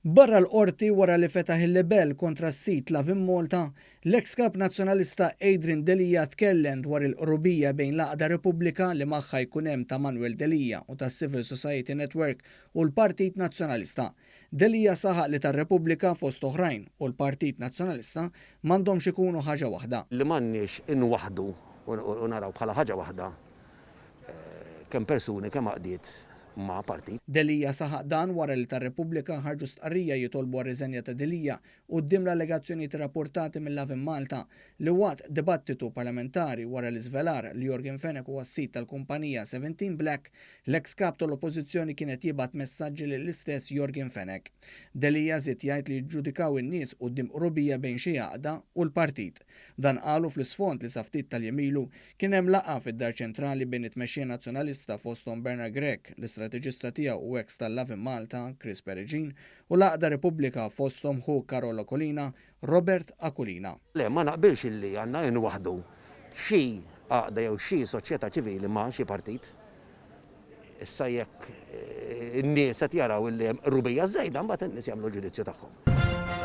Barra l-qorti wara li fetaħ il-libel kontra s-sit Lavin Malta, l-ex kap nazzjonalista Adrian Delija tkellem dwar il-qrubija bejn l-Aqda Repubblika li magħha jkun hemm ta' Manuel Delija u tas Civil Society Network u l-Partit Nazzjonalista. Delija saħaq li tar-Repubblika fost oħrajn u l-Partit Nazzjonalista m'għandhomx ikunu ħaġa waħda. Li m'għandniex inwaħdu u naraw bħala ħaġa waħda kemm persuni kemm għaqdiet ma' partit. Delija saħaq dan wara li tar-Repubblika ħarġu stqarrija jitolbu għar-riżenja ta' Delija quddiem l-allegazzjonijiet rapportati mill-Lavin Malta li waqt dibattitu parlamentari wara l-iżvelar li Jorgen Fenek huwa s-sit tal-kumpanija 17 Black, l-ex kap tal-Oppożizzjoni kienet jibgħat messaġġi lill-istess Jorgen Fenek. Delija żied jgħid li jġġudikaw in-nies quddiem qrubija bejn xi għaqda u l-partit. Dan qalu fl-isfond li sa ftit tal-jemilu kien hemm laqgħa fid-Dar Ċentrali bejn it-tmexxija nazzjonalista fosthom Bernard Grech, l-istrateġista tiegħu u ex tal-Lavin Malta, Chris Perugin, u l-Aqda Repubblika fosthom hu Carola Colina, Robert Akulina. Le, ma naqbilx illi għandna inwaħdu xi għaqda jew xi soċjetà ċivili ma' xi partit. Issa jekk in-nies qed jaraw illi hemm rubija żejda mbagħad in-nies jagħmlu l-ġudizzju tagħhom.